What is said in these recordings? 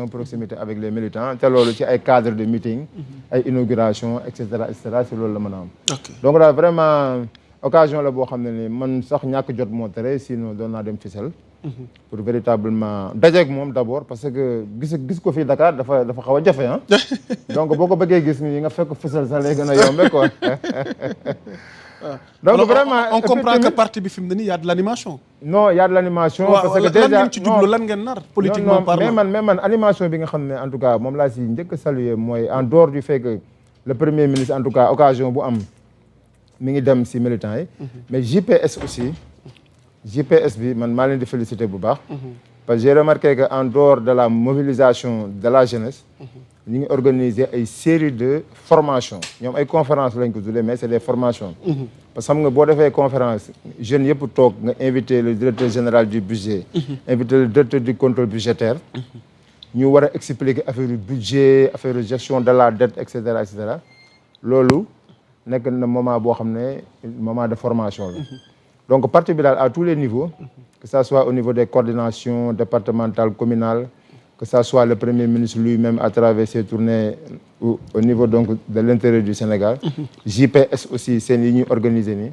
proximité avec les militants te loolu ci ay cadre de meeting ay inauguration et cetera si loolu la mën a am donc daal vraiment occasion la boo xam ne ni man sax ñàkk jot moo tere sinon doon naa dem Fissel pour véritablement dajeeg moom d'abord parce que gis ko fii Dakar dafa xaw a jafe ah donc boo ko bëggee gis ni nga fekk Fissel sax lay gën a yombe quoi donc vraiment on comprend que parti bi fi mu ne nii y a de l'animation. non y a de l'animation parce que déjà lan ngeen ci jublu lan ngeen nar politiquement parlant mais man animation bi nga xam ne en tout cas moom laa si njëkk a saluer mooy en dehors du fait que le premier ministre en tout cas occasion bu am mi ngi dem si militants yi mais JPS aussi JPS bi man maa leen di féliciter bu baax parce que j'ai remarqué que en dehors de la mobilisation de la jeunesse ñu ngi organiser ay série de formations ñoom ay conférences lañ ko tuddee mais c'est des formations parce que xam nga boo defee conférence jeunes yëpp toog nga invité le directeur général du budget invité le directeur du contrôle budgétaire ñu war a expliquer affaire du budget affaire de gestion de la dette et cetera loolu nekk na moment boo xam ne moment de formation la donc parti bi daal à tous les niveaux que ça soit au niveau des coordinations départementales communales que ça soit le premier ministre lui-même à travers ses tournées au niveau donc de l'intérieur du Sénégal JPS aussi seen yi ñuy organiser nii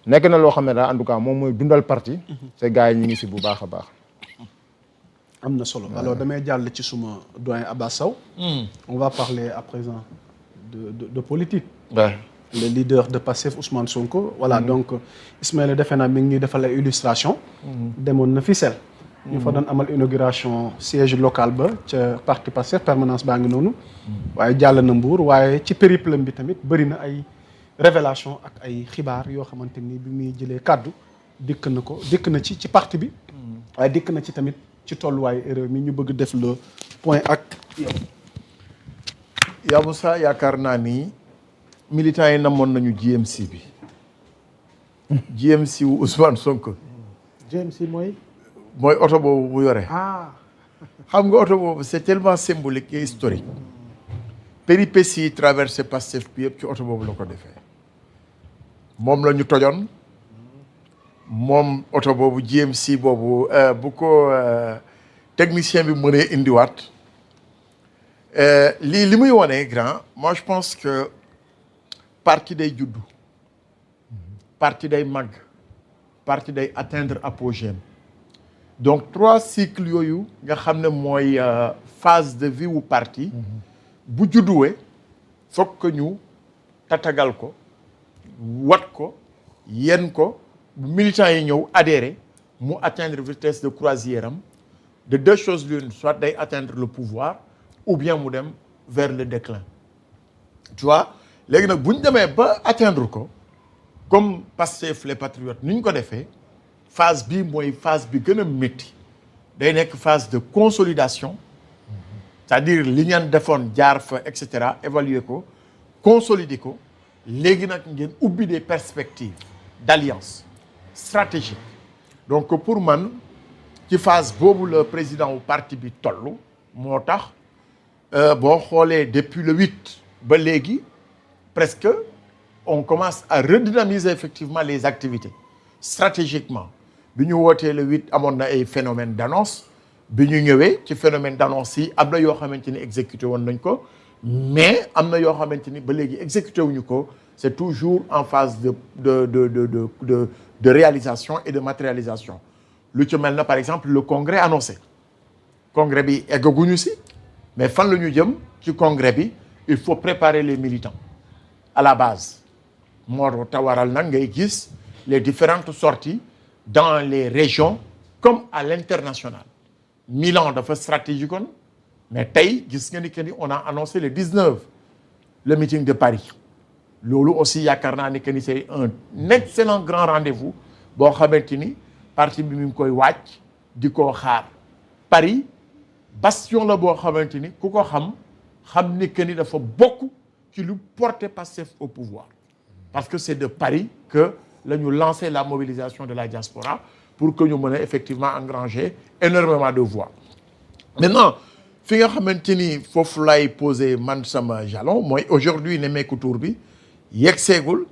nekk na loo xam ne daal en tout cas moom mooy dundal parti te gars yi ñu ngi si bu baax a baax am na solo alors damay jàll ci suma doyen Abbas Sow on va parler à présent de politique le leader de Pastef Ousmane Sonko voilà donc Ismaïla defe naa mi ngi ñuy defal ay illustration demoon na Fissel ñu fa doon amal inauguration siège local ba ca parti Pastef permanence baa ngi noonu waaye jàll na Mbour waaye ci périple bi tamit bëri na ay révélation ak ay xibaar yoo xamante ni bi muy jëlee kàddu dikk na ci parti bi waaye dikk na ci tamit ci tolluwaayu réew mi ñu bëgg def le point ak yow Yaboussa yaakaar naa ni militants yi namoon nañu GMC bi GMC wu Ousmane Sonko GMC mooy oto boobu bu yore xam nga oto boobu c'est tellement symbolique et historique péripéties yi traversé Pastef bi yëpp ci oto boobu la ko defee moom la ñu tojoon moom oto boobu GMC boobu bu ko technicien bi mënee indiwaat li muy wone grand moi je pense que parti day juddu parti day màgg parti day atteindre apogée donc 3 cycles yooyu nga xam ne mooy phase de vie wu parti bu judduwee fokk que ñu tatagal ko wat ko yen ko militants yi ñëw adhérer mu atteindre vitesse de croisière am de 2 choses l'une soit day atteindre le pouvoir ou bien mu dem vers le déclin tu vois léegi nag bu ñu demee ba atteindre ko comme Pastef les patriotes ni ñu ko defee phase bi mooy phase bi gën a métti day nekk phase de consolidation c'est-à-dire li ngeen defoon jaar fa et cetera évaluer ko consolider ko léegi nag ngeen ubbi des perspectives d'alliance stratégique donc pour man ci phase boobu le président wu parti bi toll moo tax boo xoolee depuis le 8 ba léegi presque on commence à redynamiser effectivement les activités stratégiquement bi ñu wootee le 8 amoon na ay phénomène d'annonce bi ñu ñëwee ci phénomène d'annonce yi am na yoo xamante ni exécuté woon nañ ko mais am na yoo xamante ni ba léegi exécuté wuñu ko c'est toujours en phase de réalisation et de matérialisation lu ci mel na par exemple le congrès annoncé congrès bi eggaguñu si mais fan la ñu jëm ci congrès bi il faut préparer les militants à la base moo tawaral nag ngay gis les différentes sorties dans les régions comme à l'international Milan dafa stratégie kon mais tey gis nga ni que ni on a annoncé le 19 le meeting de Paris loolu aussi yaakaar naa ni que ni c'est un excellent grand rendez-vous boo xamante ni parti bi mi ngi koy wàcc di ko xaar Paris bastion la boo xamante ni ku ko xam ni que ni dafa bokk ci lu porter Pastef au pouvoir parce que c'est de Paris que la ñu lancer la mobilisation de la diaspora pour que ñu mën a effectivement engranger énormément de voix maintenant fi nga xamante ni foofu lay poser man sama jalon mooy aujourd'hui Nemmeeku Tour bi yeggseegul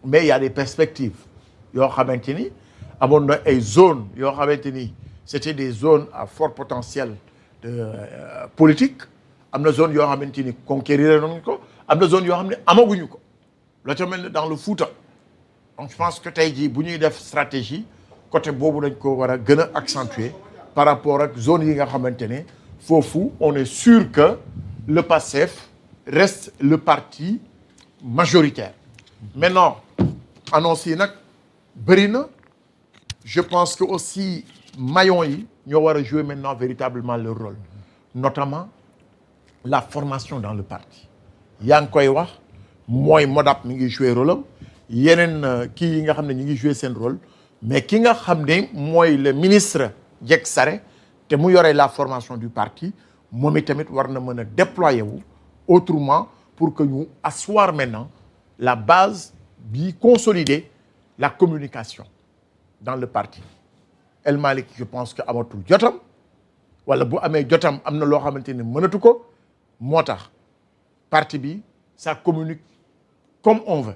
mais il y a des perspectives yoo xamante ni amoon na ay zones yoo xamante ni c'était des zones à fort potentiel politique am na zone yoo xamante ni conquérir nañu ko am na zone yoo xam ne amaguñu ko loo ca mel ne dans le Fouta donc je pense que tey jii bu ñuy def stratégie côté boobu dañ ko war a gën a accentuer par rapport ak zone yi nga xamante ne foofu on est sûr que le PASTEF reste le parti majoritaire maintenant annonce yi nag bëri na je pense que aussi maillons yi ñoo war a jouer maintenant véritablement leur rôle notamment la formation dans le parti yaa ngi koy wax mooy MODAP mi ngi jouer rôle am yeneen kii yi nga xam ne ñu ngi jouer seen rôle mais ki nga xam ne mooy le ministre Dieg Sarré te mu yore la formation du parti moom itamit war na mën a déployer wu autrement pour que ñu asseoir maintenant la base bi consolider la communication dans le parti El Malick je pense que amatul jotam wala bu amee jotam am na loo xamante ne mënatu ko moo tax parti bi ça communique comme on veut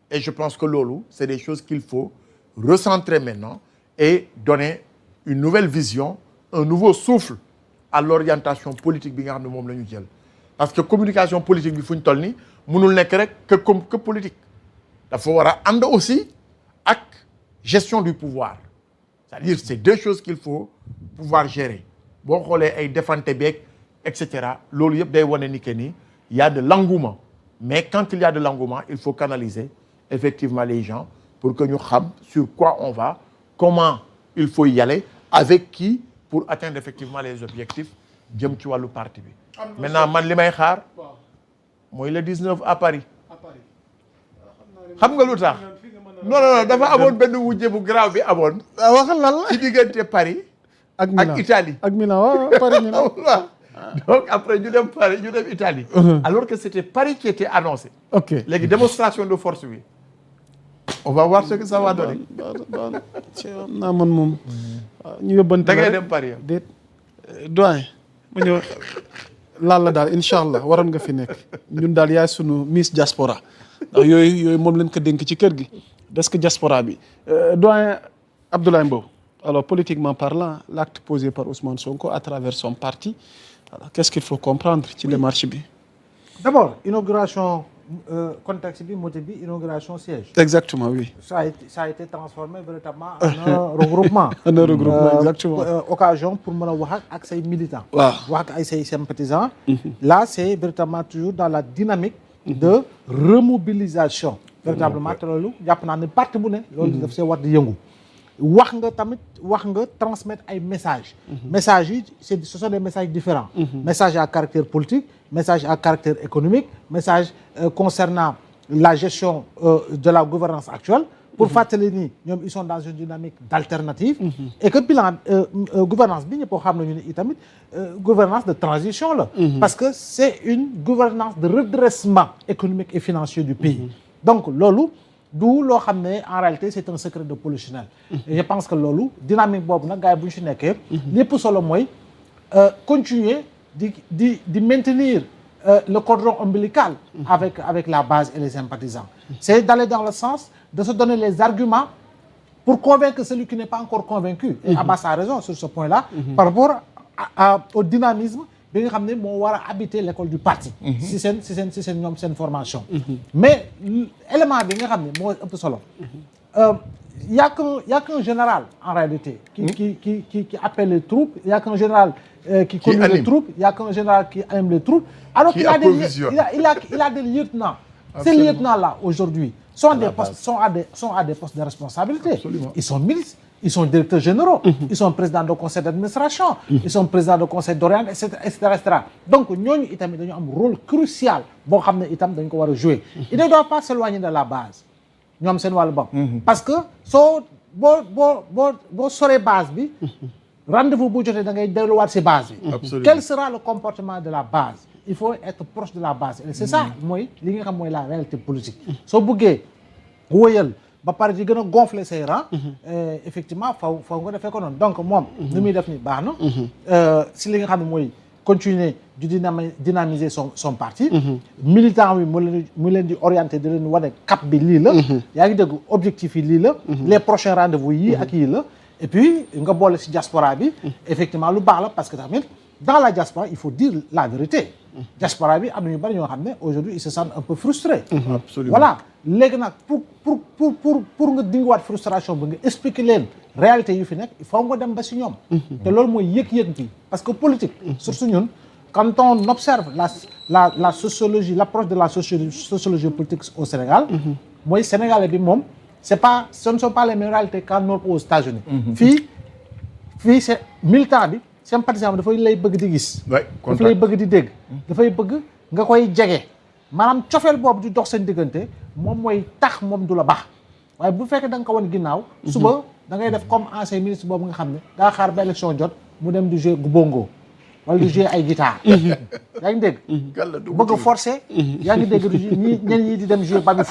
et je pense que loolu c'est des choses qu'il faut recentrer maintenant et donner une nouvelle vision un nouveau souffle à l'orientation politique bi nga xam ne moom la ñu jël parce que communication politique bi fu ñu toll nii mënul nekk rek que politique dafa war a ànd aussi ak gestion du pouvoir c'est-à-dire c'est deux choses qu'il faut pouvoir gérer boo xoolee ay defante beeg et cetera loolu yëpp day wane ni que ni il y a de l'engouement mais quand il y a de l'engouement il faut canaliser effectivement les gens pour que ñu xam sur quoi on va comment il faut y aller avec qui pour atteindre effectivement les objectifs jëm ci wàllu parti bi maintenant man li may xaar mooy le 19 à Paris xam nga lu tax non dafa amoon benn wujje bu grave bi amoon waxal lan la ci diggante Paris ak Italie ak Milan waaw Paris Milan donc après ñu dem Paris ñu dem Italie alors que c'était Paris qui était annoncé ok léegi démonstration de force bi on va voir ce que ça va donner naa man moom ñu yóbbante da ngay dem Paris déet doyen mu ñëw laal la daal incha allah waroon nga fi nekk ñun daal yaay sunu Miss Diaspora ndax yooyu moom lañ ko dénk ci kër gi des que diaspora bi doyen Abdoulaye Mbow alors politiquement parlant l'acte posé par Ousmane Sonko à travers son parti alors qu'est-ce qu'il faut comprendre ci démarche bi d'abord inauguration contexte bi motif bi inauguration siège exactement oui ça a été transformé véritablement en un regroupement un regroupement exactement occasion pour mën a wax ak say militants waaw wax ak ay say sympathisants là c'est véritablement toujours dans la dynamique de remobilisation véritablement te loolu jàpp naa ne parti bu ne loolu daf see war di yëngu wax nga transmettre ay messages messages yi ce sont des messages différents message à caractère politique message à caractère économique message concernant la gestion de la gouvernance actuelle pour fàttali ni ñoom ils sont dans une dynamique d'alternative et que bilan gouvernance bi ñëpp xam nañu ne itamit gouvernance de transition la parce que c'est une gouvernance de redressement économique et financier du pays donc loolu du loo xam ne en réalité c'est un secret de polichinelle et je pense que loolu dynamique boobu nag gars yi bu ñu si nekkee lépp solo mooy continuer di maintenir le cordon ombilical avec la base et les sympathisants c'est d'aller dans le sens de se donner les arguments pour convaincre celui qui n'est pas encore convaincu et Abbas a raison sur ce point-là par rapport au dynamisme bi nga xam ne moo war a habiter l'école du parti si seen ñoom seen formation mais élément bi nga xam ne moo ëpp solo y a qu'un général en réalité qui appelle les troupes y a qu'un général qui conduit les troupes y a qu'un général qui anime les troupes alors qu'il a des lieutenants ces lieutenants-là aujourd'hui sont à des postes de responsabilité. Absolument. Ils sont ministres, ils sont directeurs généraux, ils sont présidents de conseil d'administration, ils sont présidents de conseil d'orientation, etc. Donc ñooñu itamit dañu am rôle crucial boo xam ne itam dañ ko war a jouer. Ils ne doivent pas s'éloigner de la base ñoom seen wàllu bopp. Parce que boo soree base bi rendez-vous bu jotee da ngay delluwaat ci base bi. Absolument. Quel sera le comportement de la base? Il faut être proche de la base et c'est ça mooy li nga xam mooy la réalité politique soo bëggee wóyal ba pare di gën a gonfler say rangs effectivement faw nga defee ko noonu donc moom ni muy def ni baax na si li nga xam ne mooy continuer di dynamiser son parti militant bi mu leen di orienter di leen wane cap bi lii la yaa ngi dégg objectif yi lii la les prochains rendez-vous yii ak yii la et puis nga boole si diaspora bi effectivement lu baax la parce que tamit dans la diaspora il faut dire la vérité. diaspora bi am na ñu bari ñoo xam ne aujourd'hui ils se sentent un peu frustrés. Absolument. voilà léegi nag pour nga dingiwaat frustration ba nga expliquer leen réalité yu fi nekk il faut nga dem ba si ñoom. te loolu mooy yëg-yëg bi parce que politique. surtout ñun quand on observe la sociologie l'approche de la sociologie politique au Sénégal. mooy Sénégalais bi moom ce ne sont pas les mêmes réalités qu'en Europe ou aux États-Unis fii c'est militant bi sympathisant bi dafay lay bëgg di gis. dafa lay bëgg di dégg. dafay bëgg nga koy jege. maanaam cofeel boobu di dox seen diggante moom mooy tax moom du la baax waaye bu fekkee da nga ko wan ginnaaw. suba da ngay def comme ancien ministre boobu nga xam ne daa xaar ba élection jot mu dem di jouer bongo wala di jouer ay guitare. yaa ngi dégg. bëgg a forcer. yaa ngi dégg ñenn ñi di dem jouer babi